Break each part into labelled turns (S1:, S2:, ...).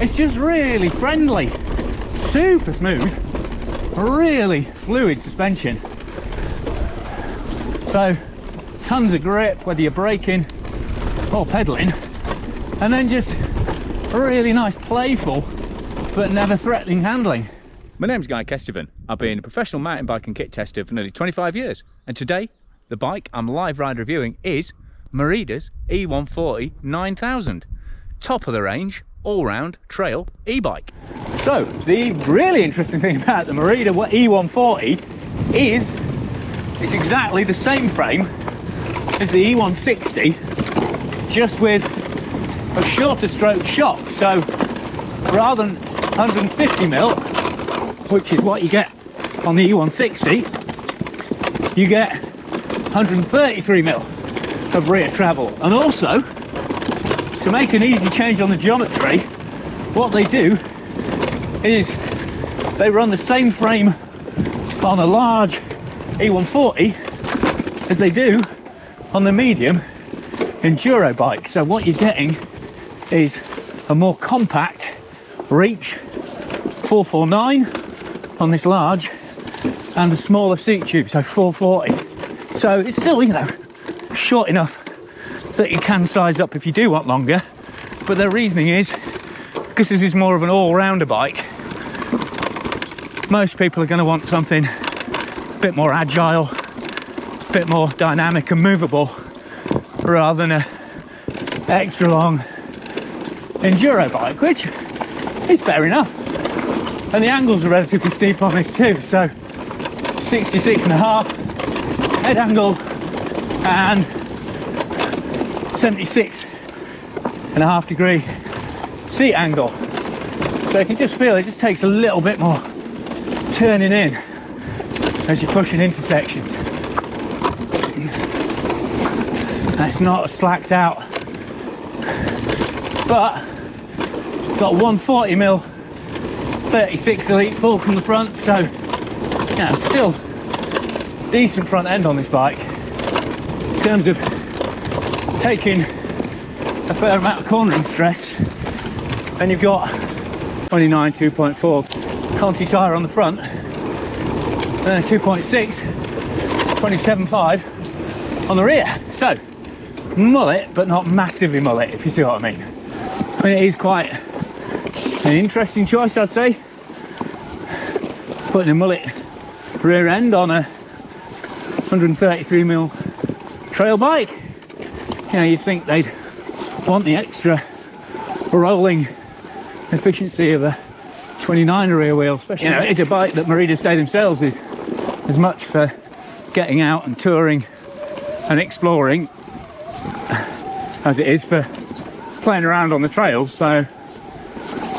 S1: it's just really friendly, super smooth, really fluid suspension. So tons of grip whether you're braking or pedaling, and then just a really nice, playful but never threatening handling.
S2: My name's Guy Kesteven. I've been a professional mountain bike and kit tester for nearly 25 years, and today the bike I'm live ride reviewing is Merida's E140 9000, top of the range all-round trail e-bike.
S1: So the really interesting thing about the Merida E140 is it's exactly the same frame as the E160, just with a shorter stroke shock. So rather than 150mm, which is what you get on the E160, you get 133mm of rear travel. And also, to make an easy change on the geometry, what they do is they run the same frame on a large E140 as they do on the medium enduro bike. So what you're getting is a more compact reach 449 on this large and a smaller seat tube, so 440. So it's still, you know, short enough that you can size up if you do want longer, but their reasoning is because this is more of an all-rounder bike, most people are going to want something a bit more agile, a bit more dynamic and movable, rather than a extra long enduro bike, which is fair enough. And the angles are relatively steep on this too, so 66.5 head angle and 76.5 degree seat angle. So you can just feel it just takes a little bit more turning in as you're pushing into sections. That's not slacked out, but it's got 140mm 36 Elite full from the front, so you know, still decent front end on this bike in terms of taking a fair amount of cornering stress. And you've got 29 2.4 Conti tyre on the front, and then a 2.6 27.5 on the rear. So mullet, but not massively mullet, if you see what I mean. I mean, it is quite an interesting choice, I'd say, putting a mullet rear end on a 133mm trail bike. You know, you'd think they'd want the extra rolling efficiency of a 29er rear wheel, especially. You know, it's a bike that Merida say themselves is as much for getting out and touring and exploring as it is for playing around on the trails. So,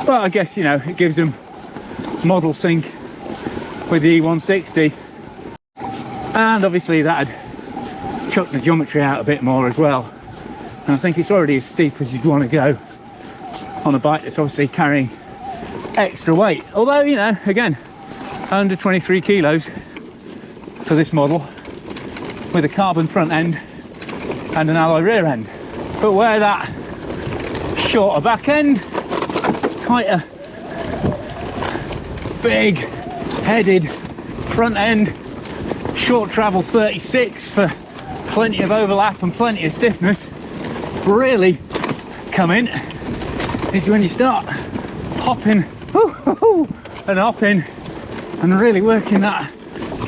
S1: but I guess, you know, it gives them model sync with the E160, and obviously that'd chuck the geometry out a bit more as well. And I think it's already as steep as you'd want to go on a bike that's obviously carrying extra weight. Although, you know, again, under 23 kilos for this model, with a carbon front end and an alloy rear end. But where that shorter back end, tighter, big headed front end, short travel 36 for plenty of overlap and plenty of stiffness, really come in is when you start hopping and hopping and really working that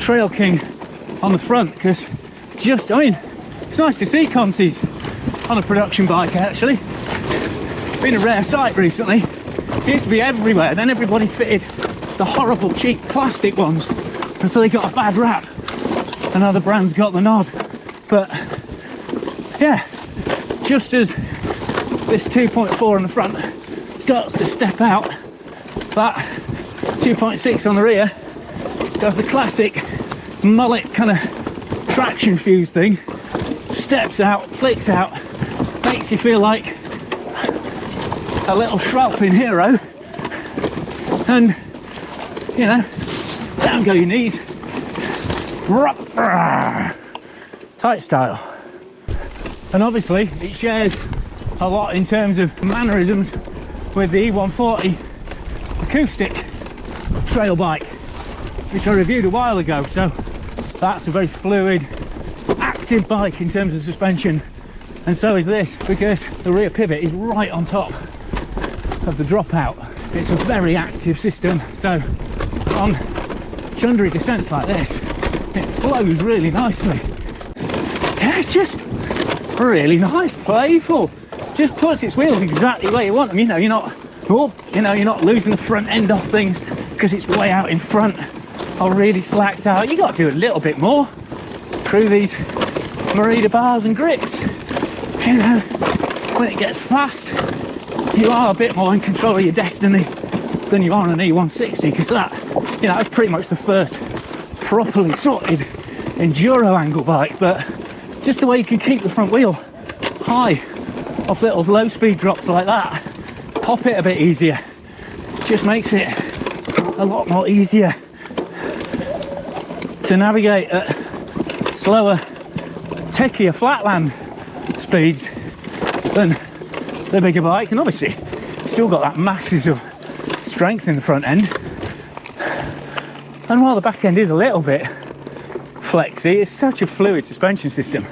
S1: Trail King on the front. Because just, I mean, it's nice to see Contis on a production bike actually. It's been a rare sight recently. It used to be everywhere, then everybody fitted the horrible cheap plastic ones, and so they got a bad rap and other brands got the nod. But yeah, just as this 2.4 on the front starts to step out, that 2.6 on the rear does the classic mullet kind of traction fuse thing, steps out, flicks out, makes you feel like a little Schwalping hero, and you know, down go your knees, tight style. And obviously it shares a lot in terms of mannerisms with the E140 acoustic trail bike, which I reviewed a while ago. So that's a very fluid, active bike in terms of suspension, and so is this, because the rear pivot is right on top of the dropout. It's a very active system, so on chundery descents like this, it flows really nicely. Yeah, it's just really nice, playful. Just puts its wheels exactly where you want them. You know, you're not, you're not losing the front end off things because it's way out in front or really slacked out. You got to do a little bit more. Screw these Merida bars and grips. You know, when it gets fast, you are a bit more in control of your destiny than you are on an E160, because that, you know, that's pretty much the first properly sorted enduro angle bike. But just the way you can keep the front wheel high off little low speed drops like that, pop it a bit easier, just makes it a lot more easier to navigate at slower, techier flatland speeds than the bigger bike. And obviously still got that massive strength in the front end, and while the back end is a little bit flexy, it's such a fluid suspension system,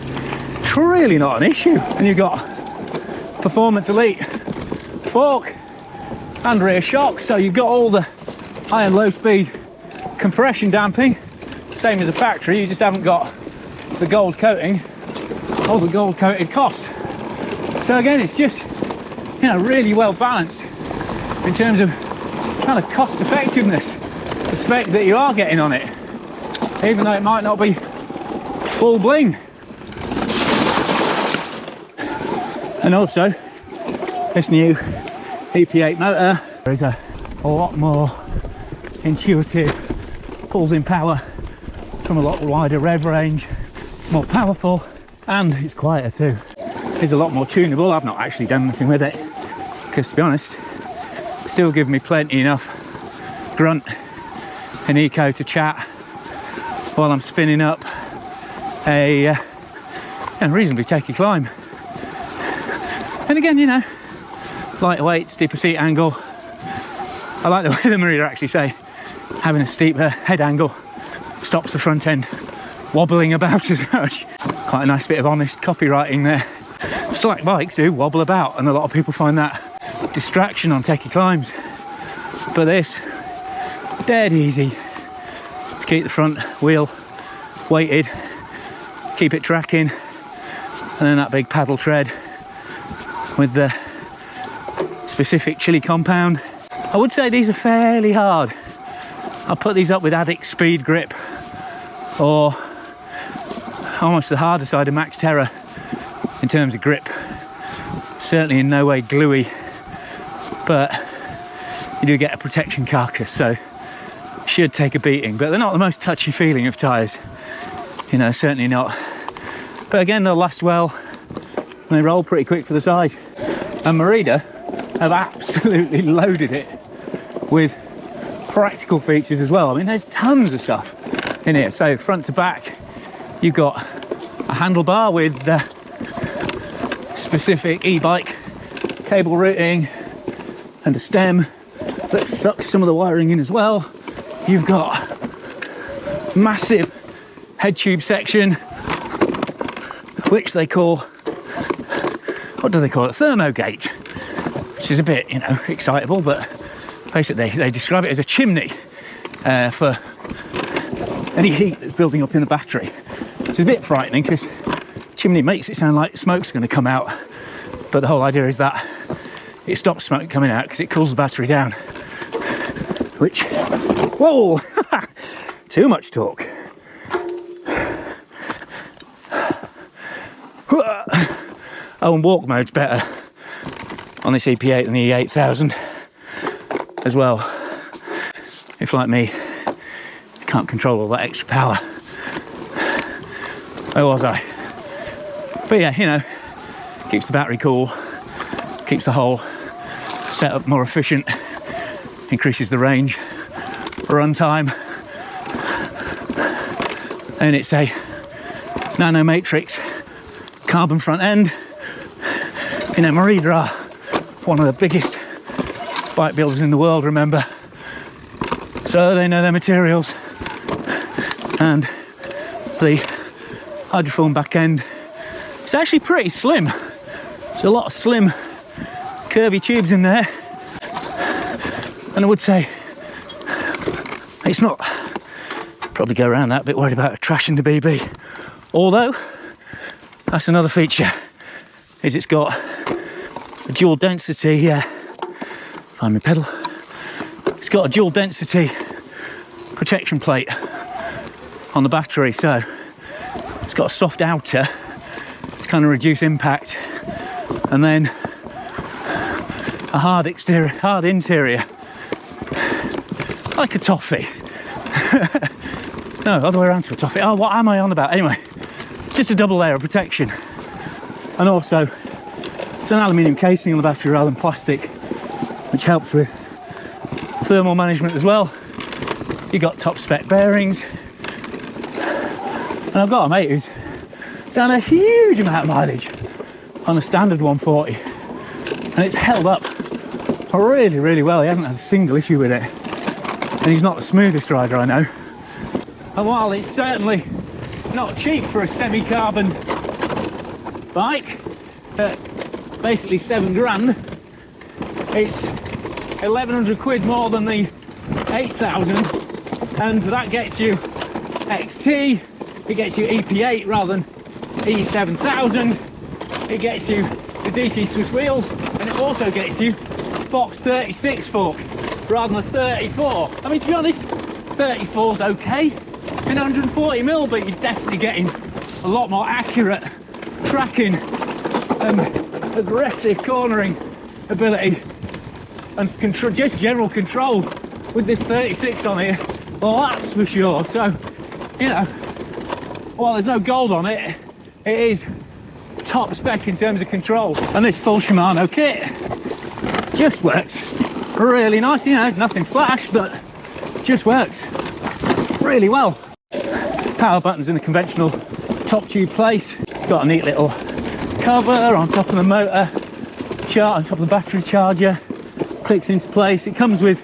S1: it's really not an issue. And you've got Performance Elite fork and rear shock, so you've got all the high and low speed compression damping, same as a factory. You just haven't got the gold coating or the gold coated cost. So again, it's just, you know, really well balanced in terms of kind of cost effectiveness, the spec that you are getting on it, even though it might not be full bling. And also this new EP8 motor is a lot more intuitive, pulls in power from a lot wider rev range, it's more powerful, and it's quieter too. It's a lot more tunable. I've not actually done anything with it because, to be honest, it's still giving me plenty enough grunt and eco to chat while I'm spinning up a reasonably techy climb. And again, you know, lightweight, steeper seat angle. I like the way the Merida actually say having a steeper head angle stops the front end wobbling about as much. Quite a nice bit of honest copywriting there. Slack bikes do wobble about, and a lot of people find that distraction on techie climbs. But this, dead easy to keep the front wheel weighted, keep it tracking, and then that big paddle tread with the specific chili compound. I would say these are fairly hard. I'll put these up with Addict Speed Grip, or almost the harder side of Max Terra in terms of grip. Certainly in no way gluey, but you do get a protection carcass, so should take a beating. But they're not the most touchy feeling of tyres, you know, certainly not. But again, they'll last well and they roll pretty quick for the size. And Merida have absolutely loaded it with practical features as well. I mean, there's tons of stuff in here. So front to back, you've got a handlebar with the specific e-bike cable routing and a stem that sucks some of the wiring in as well. You've got massive head tube section, which they call, what do they call it? Thermogate, which is a bit, you know, excitable, but basically they describe it as a chimney for any heat that's building up in the battery, which is a bit frightening because chimney makes it sound like smoke's going to come out, but the whole idea is that it stops smoke coming out because it cools the battery down, which, whoa, too much talk. Oh, and walk mode's better on this EP8 than the E8000 as well. If, like me, you can't control all that extra power. Where was I? But yeah, you know, keeps the battery cool, keeps the whole setup more efficient, increases the range, runtime, and it's a nano matrix carbon front end. You know, Merida are one of the biggest bike builders in the world, remember. So they know their materials. And the hydroform back end, it's actually pretty slim. There's a lot of slim, curvy tubes in there. And I would say it's not, probably go around that, a bit worried about trashing the BB. Although, that's another feature, is it's got a dual density, find my pedal. It's got a dual density protection plate on the battery, so it's got a soft outer to kind of reduce impact, and then a hard exterior, hard interior, like a toffee. No, other way around to a toffee. Oh, what am I on about? Anyway, just a double layer of protection. And also, it's an aluminium casing on the battery rather than plastic, which helps with thermal management as well. You got top spec bearings. And I've got a mate who's done a huge amount of mileage on a standard 140. And it's held up really, really well. He hasn't had a single issue with it. And he's not the smoothest rider I know. And while it's certainly not cheap for a semi-carbon bike, at basically 7 grand, it's 1,100 quid more than the 8,000, and that gets you XT, it gets you EP8 rather than E7000, it gets you the DT Swiss wheels, and it also gets you Fox 36 fork rather than the 34. I mean, to be honest, 34's okay in 140mm, but you're definitely getting a lot more accurate tracking and aggressive cornering ability and just general control with this 36 on here. Well, that's for sure. So, you know, while there's no gold on it, it is top spec in terms of control. And this full Shimano kit just works really nice. You know, nothing flash, but just works really well. Power buttons in a conventional top tube place. Got a neat little cover on top of the motor, on top of the battery charger, clicks into place. It comes with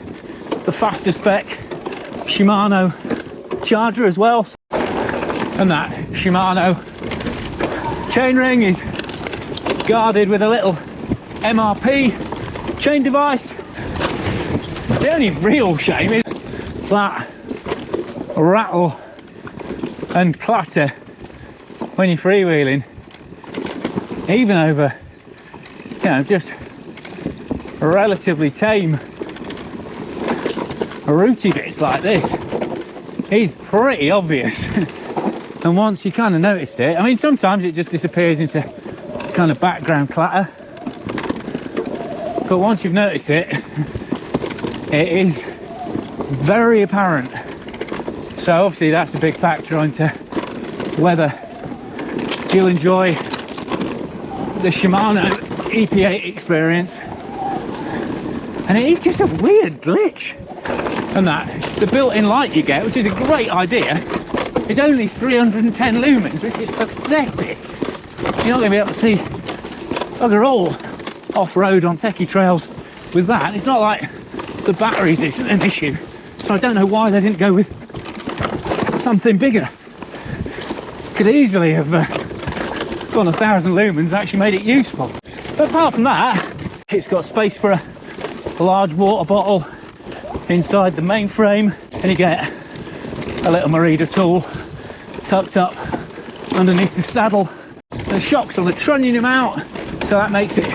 S1: the faster spec Shimano charger as well. And that Shimano chainring is guarded with a little MRP chain device. The only real shame is that rattle and clatter when you're freewheeling, even over, you know, just relatively tame rooty bits like this, is pretty obvious. And once you kind of noticed it, I mean, sometimes it just disappears into kind of background clatter, but once you've noticed it, it is very apparent. So obviously that's a big factor into whether you'll enjoy the Shimano EP8 experience. And it is just a weird glitch. And that the built-in light you get, which is a great idea, is only 310 lumens, which is pathetic. You're not going to be able to see bugger all off-road on techie trails with that. It's not like the batteries isn't an issue, so I don't know why they didn't go with something bigger. Could easily have gone 1,000 lumens and actually made it useful. But apart from that, it's got space for a large water bottle inside the main frame, and you get a little Merida tool tucked up underneath the saddle. The shocks on the trunnion out, so that makes it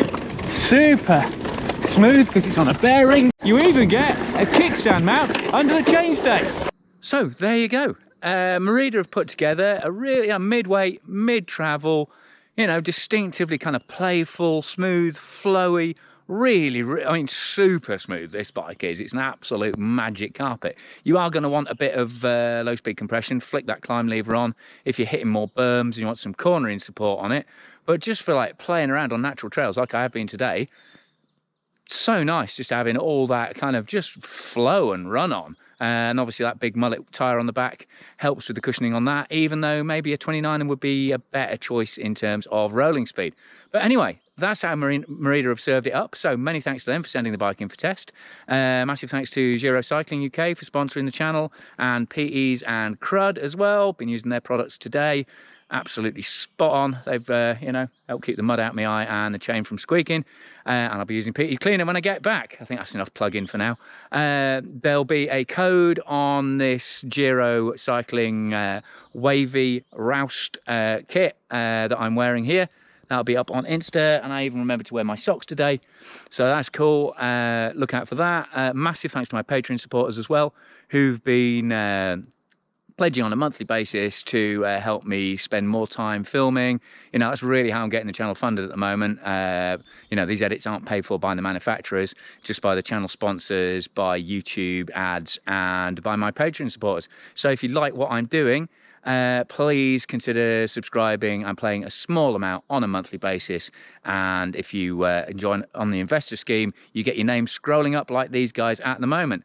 S1: super smooth because it's on a bearing. You even get a kickstand mount under the chainstay.
S2: So there you go. Merida have put together a really midweight, mid-travel, you know, distinctively kind of playful, smooth, flowy, really, I mean, super smooth this bike is. It's an absolute magic carpet. You are going to want a bit of low speed compression. Flick that climb lever on if you're hitting more berms and you want some cornering support on it. But just for like playing around on natural trails like I have been today, so nice just having all that kind of just flow and run on. And obviously that big mullet tyre on the back helps with the cushioning on that, even though maybe a 29 would be a better choice in terms of rolling speed. But anyway, that's how Merida have served it up. So many thanks to them for sending the bike in for test. Massive thanks to Giro Cycling UK for sponsoring the channel, and PEs and Crud as well. Been using their products today. Absolutely spot on. They've, you know, helped keep the mud out of my eye and the chain from squeaking. And I'll be using PE Cleaner when I get back. I think that's enough plug-in for now. There'll be a code on this Giro Cycling wavy Roust kit that I'm wearing here. That'll be up on Insta, and I even remembered to wear my socks today, so that's cool. Look out for that. Massive thanks to my Patreon supporters as well, who've been pledging on a monthly basis to help me spend more time filming. You know, that's really how I'm getting the channel funded at the moment. You know, these edits aren't paid for by the manufacturers, just by the channel sponsors, by YouTube ads, and by my Patreon supporters. So if you like what I'm doing, please consider subscribing. I'm paying a small amount on a monthly basis, and if you join on the investor scheme, you get your name scrolling up like these guys at the moment.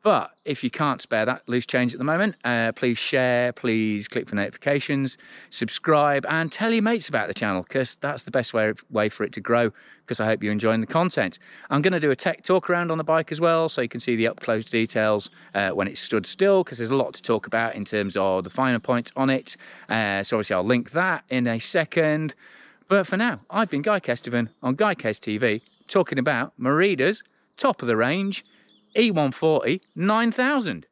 S2: But if you can't spare that loose change at the moment, please share, please click for notifications, subscribe, and tell your mates about the channel, because that's the best way for it to grow, because I hope you're enjoying the content. I'm going to do a tech talk around on the bike as well, so you can see the up-close details when it's stood still, because there's a lot to talk about in terms of the finer points on it. So obviously I'll link that in a second. But for now, I've been Guy Kesteven on Guy Kest TV, talking about Merida's top of the range E140 9000.